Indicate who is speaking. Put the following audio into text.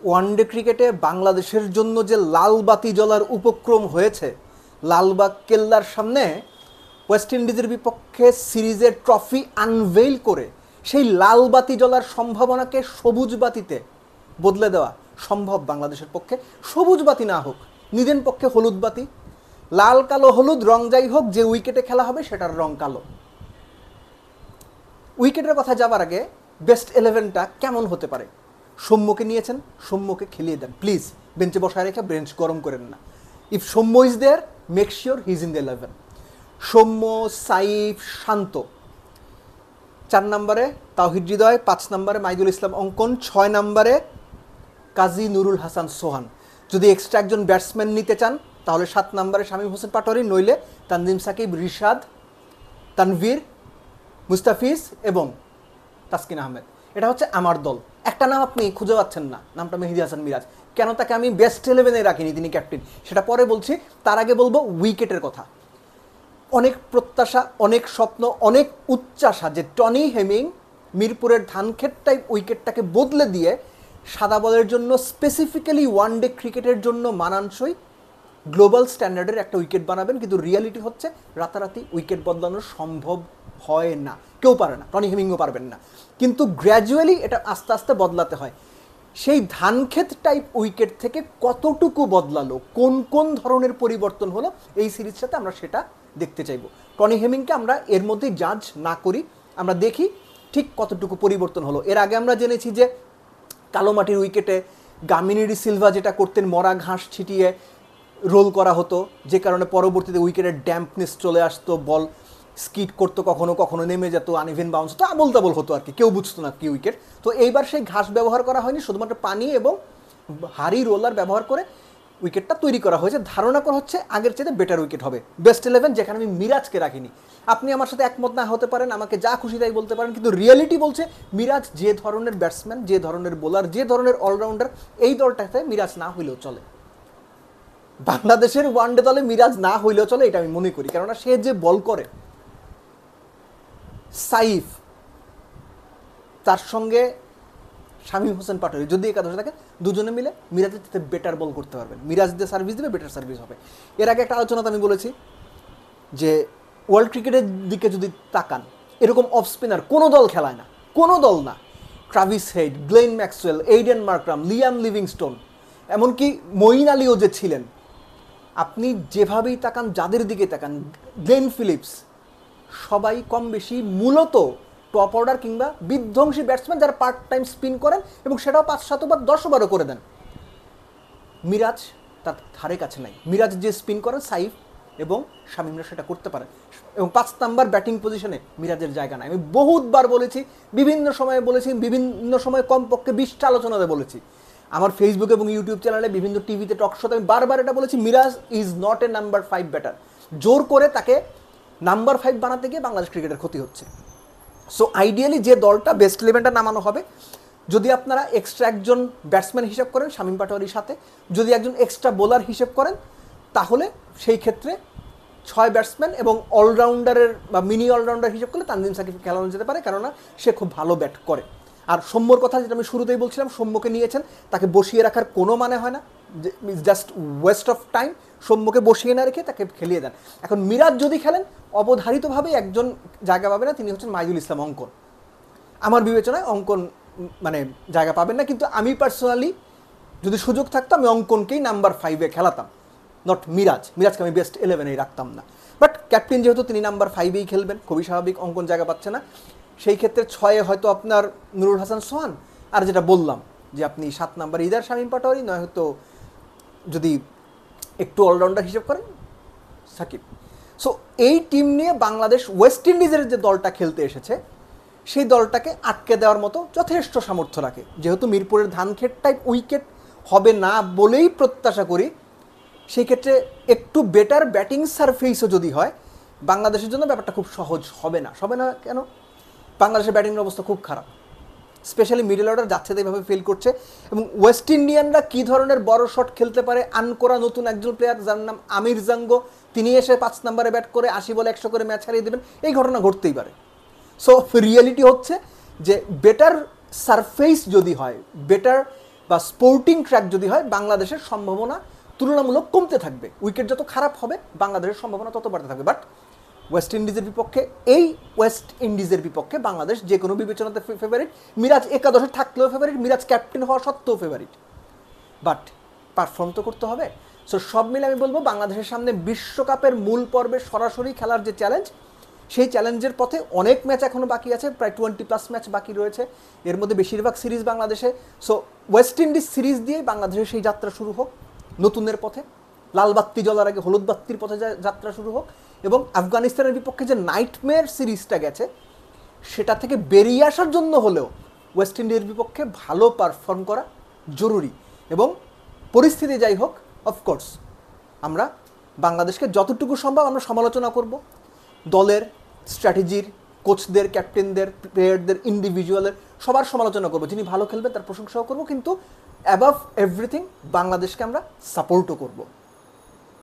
Speaker 1: One day ক্রিকেটে বাংলাদেশের জন্য যে লাল বাতি জ্বলার উপক্রম হয়েছে, লালবাগ কেল্লার সামনে ওয়েস্ট ইন্ডিজের বিপক্ষে সিরিজের ট্রফি আনভেইল করে সেই লাল বাতি জ্বলার সম্ভাবনাকে সবুজ বাতিতে বদলে দেওয়া সম্ভব বাংলাদেশের পক্ষে। সবুজ বাতি না হোক, নিদেন পক্ষে হলুদ বাতি, লাল কালো হলুদ রং যাই হোক, যে উইকেটে খেলা হবে সেটার রং কালো। উইকেটের কথা যাবার আগে বেস্ট 11টা কেমন হতে পারে? সৌম্যকে নিয়েছেন, সৌম্যকে খেলিয়ে দেন প্লিজ, বেঞ্চে বসায় রেখে বেঞ্চ গরম করেন না। If Soumya is there, make sure he is in the 11। Soumya, Saif, Shanto 4 নম্বরে, তাওহিদ হৃদয় 5 নম্বরে, মাইদুল ইসলাম অঙ্কন 6 নম্বরে, কাজী নুরুল হাসান সোহান। যদি এক্সট্রা একজন ব্যাটসম্যান নিতে চান তাহলে 7 নম্বরে শামীম হোসেন পাটোয়ারি, নইলে তানজিম সাকিব, রিশাদ, তানভীর, মুস্তাফিজ এবং তাসকিন আহমেদ। এটা হচ্ছে আমার দল। একটা নাম আপনি খুঁজে পাচ্ছেন না, নামটা মেহেদী হাসান মিরাজ। কেন তাকে আমি বেস্ট 11-এ রাখিনি? তিনি ক্যাপ্টেন, সেটা পরে বলছি। তার আগে বলবো উইকেটের কথা। অনেক প্রত্যাশা, অনেক স্বপ্ন, অনেক উচ্চাশা যে টনি হেমিং মিরপুরের ধানক্ষেত টাইপ উইকেটটাকে বদলে দিয়ে সাদা বলের জন্য, স্পেসিফিক্যালি ওয়ানডে ক্রিকেটের জন্য মানানসই গ্লোবাল স্ট্যান্ডার্ডের একটা উইকেট বানাবেন। কিন্তু রিয়ালিটি হচ্ছে রাতারাতি উইকেট বদলানো সম্ভব হয় না, কেউ পারে না, টনি হেমিংও পারবেন না। কিন্তু গ্র্যাজুয়ালি এটা আস্তে আস্তে বদলাতে হয়। সেই ধানক্ষেত টাইপ উইকেট থেকে কতটুকু বদলালো, কোন কোন ধরনের পরিবর্তন হলো এই সিরিজের সাথে আমরা সেটা দেখতে চাইব। টনি হেমিংকে আমরা এর মধ্যে জাজ না করি, আমরা দেখি ঠিক কতটুকু পরিবর্তন হলো। এর আগে আমরা জেনেছি যে কালো মাটির উইকেটে গামিনী সিলভা যেটা করতেন, মরা ঘাস ছিটিয়ে রোল করা হতো, যে কারণে পরবর্তীতে উইকেটের ড্যাম্পনেস চলে আসতো, বল স্কিড করতো, কখনো কখনো নেমে যেত, আনইভেন বাউন্স হতো, আবল তাবল হতো আর কি, কেউ বুঝতো না কি উইকেট। তো এইবার সেই ঘাস ব্যবহার করা হয়নি, শুধুমাত্র পানি এবং হাড়ি রোলার ব্যবহার করে উইকেটটা তৈরি করা হয়েছে। ধারণা করা হচ্ছে আগের চেয়ে বেটার উইকেট হবে। বেস্ট 11 যেখানে আমি মিরাজকে রাখিনি। আপনি আমার সাথে একমত না হতে পারেন, আমাকে যা খুশি তাই বলতে পারেন, কিন্তু রিয়েলিটি বলছে মিরাজ যে ধরনের ব্যাটসম্যান, যে ধরনের বোলার, যে ধরনের অলরাউন্ডার, এই দলটাতে মিরাজ না হইলেও চলে। বাংলাদেশের ওয়ানডে দলে মিরাজ না হইলেও চলে, এটা আমি মনে করি। কেননা সে যে বল করে, সাইফ, তার সঙ্গে শামীম হোসেন পাটোয়ারি যদি একাদশে থাকে, দুজনে মিলে মিরাজের সাথে বেটার বল করতে পারবেন। মিরাজ দিয়ে সার্ভিস দেবে, বেটার সার্ভিস হবে। এর আগে একটা আলোচনাতে আমি বলেছি যে ওয়ার্ল্ড ক্রিকেটের দিকে যদি তাকান, এরকম অফ স্পিনার কোনো দল খেলায় না, কোনো দল না। Travis Head, Glenn Maxwell, Aiden Markram, Liam Livingstone, এমনকি মঈন আলীও যে ছিলেন, আপনি যেভাবেই তাকান, যাদের দিকে তাকান, গ্লেন ফিলিপস, সবাই কম বেশি মূলত টপ অর্ডার কিংবা বিধ্বংসী ব্যাটসম্যান, যারা পার্ট টাইম স্পিন করেন এবং সেটাও 5-7 ওভার 10 ওভারও করে দেন। মিরাজ তার ধারে কাছে নাই। মিরাজ যে স্পিন করেন, সাইফ এবং শামীমরা সেটা করতে পারেন, এবং 5 নাম্বার ব্যাটিং পজিশনে মিরাজের জায়গা নাই। আমি বহুতবার বলেছি, বিভিন্ন সময়ে বলেছি, বিভিন্ন সময় কমপক্ষে 20টা আলোচনাতে বলেছি, আমার ফেসবুক এবং ইউটিউব চ্যানেলে, বিভিন্ন টিভিতে, টক শোতে আমি বারবার এটা বলেছি, Miraz is not a number 5 batter. জোর করে তাকে নাম্বার 5 বানাতে গিয়ে বাংলাদেশ ক্রিকেটের ক্ষতি হচ্ছে। সো আইডিয়ালি যে দলটা বেস্ট 11টা নামানো হবে, যদি আপনারা এক্সট্রা একজন ব্যাটসম্যান হিসেব করেন শামীম পাটোয়ারির সাথে, যদি একজন এক্সট্রা বোলার হিসেব করেন, তাহলে সেই ক্ষেত্রে 6 ব্যাটসম্যান এবং অলরাউন্ডারের বা মিনি অলরাউন্ডার হিসেব করলে তানজিম সাকিবকে খেলানো যেতে পারে, কেননা সে খুব ভালো ব্যাট করে। আর সৌম্যর কথা যেটা আমি শুরুতেই বলছিলাম, সৌম্যকে নিয়েছেন, তাকে বসিয়ে রাখার কোনো মানে হয় না, জাস্ট ওয়েস্ট অফ টাইম। সৌম্যকে বসিয়ে না রেখে তাকে খেলিয়ে দেন। এখন মিরাজ যদি খেলেন, অবধারিতভাবে একজন জায়গা পাবে না, তিনি হচ্ছেন মাইদুল ইসলাম অঙ্কন। আমার বিবেচনায় অঙ্কন মানে জায়গা পাবেন না, কিন্তু আমি পার্সোনালি যদি সুযোগ থাকতো আমি অঙ্কনকেই নাম্বার 5-এ খেলাতাম, নট মিরাজ। মিরাজকে আমি বেস্ট 11-এই রাখতাম না। বাট ক্যাপ্টেন যেহেতু, তিনি নাম্বার 5-এই খেলবেন, খুবই স্বাভাবিক, অঙ্কন জায়গা পাচ্ছে না। সেই ক্ষেত্রে 6-এ হয়তো আপনার নুরুল হাসান সোহান, আর যেটা বললাম যে আপনি 7 নাম্বার ইদার শামীম পাটোয়ারি, নয় হয়তো যদি একটু অলরাউন্ডার হিসেব করেন সাকিব। সো এই টিম নিয়ে বাংলাদেশ ওয়েস্ট ইন্ডিজের যে দলটা খেলতে এসেছে, সেই দলটাকে আটকে দেওয়ার মতো যথেষ্ট সামর্থ্য রাখে। যেহেতু মিরপুরের ধানক্ষেত টাইপ উইকেট হবে না বলেই প্রত্যাশা করি, সেই ক্ষেত্রে একটু বেটার ব্যাটিং সারফেসও যদি হয়, বাংলাদেশের জন্য ব্যাপারটা খুব সহজ হবে না। হবে না কেন? বাংলাদেশের ব্যাটিংয়ের অবস্থা খুব খারাপ, স্পেশালি মিডল অর্ডার যাচ্ছে এইভাবে ফেল করছে। এবং ওয়েস্ট ইন্ডিয়ানরা কী ধরনের বড় শট খেলতে পারে, আনকোরা নতুন একজন প্লেয়ার যার নাম আমির জাঙ্গো, তিনি এসে 5 নম্বরে ব্যাট করে 80 বলে 100 করে ম্যাচ হারিয়ে দেবেন, এই ঘটনা ঘটতেই পারে। সো রিয়েলিটি হচ্ছে যে বেটার সারফেস যদি হয়, বেটার বা স্পোর্টিং ট্র্যাক যদি হয়, বাংলাদেশের সম্ভাবনা তুলনামূলক কমতে থাকবে। উইকেট যত খারাপ হবে বাংলাদেশের সম্ভাবনা তত বাড়তে থাকবে। বাট ওয়েস্ট ইন্ডিজের বিপক্ষে, এই ওয়েস্ট ইন্ডিজের বিপক্ষে বাংলাদেশ যে কোনো বিবেচনাতে ফেভারিট। মিরাজ একাদশে থাকলেও ফেভারিট, মিরাজ ক্যাপ্টেন হওয়া সত্ত্বেও ফেভারিট। বাট পারফর্ম তো করতে হবে। সো সব মিলে আমি বলবো বাংলাদেশের সামনে বিশ্বকাপের মূল পর্বে সরাসরি খেলার যে চ্যালেঞ্জ, সেই চ্যালেঞ্জের পথে অনেক ম্যাচ এখনও বাকি আছে, প্রায় 20+ ম্যাচ বাকি রয়েছে, এর মধ্যে বেশিরভাগ সিরিজ বাংলাদেশে। সো ওয়েস্ট ইন্ডিজ সিরিজ দিয়ে বাংলাদেশের সেই যাত্রা শুরু হোক নতুনের পথে, লাল বাত্তি জ্বলার আগে হলুদ বাত্তির পথে যাত্রা শুরু হোক, এবং আফগানিস্তানের বিপক্ষে যে নাইটমেয়ার সিরিজটা গেছে সেটা থেকে বেরিয়ে আসার জন্য হলেও ওয়েস্ট ইন্ডিজের বিপক্ষে ভালো পারফর্ম করা জরুরি। এবং পরিস্থিতি যাই হোক, অফকোর্স আমরা বাংলাদেশকে যতটুকু সম্ভব আমরা সমালোচনা করব, দলের স্ট্র্যাটেজির, কোচদের, ক্যাপ্টেনদের, প্লেয়ারদের, ইন্ডিভিজুয়ালের সবার সমালোচনা করবো। যিনি ভালো খেলবে তার প্রশংসাও করবো, কিন্তু অ্যাবাভ এভরিথিং বাংলাদেশকে আমরা সাপোর্টও করবো।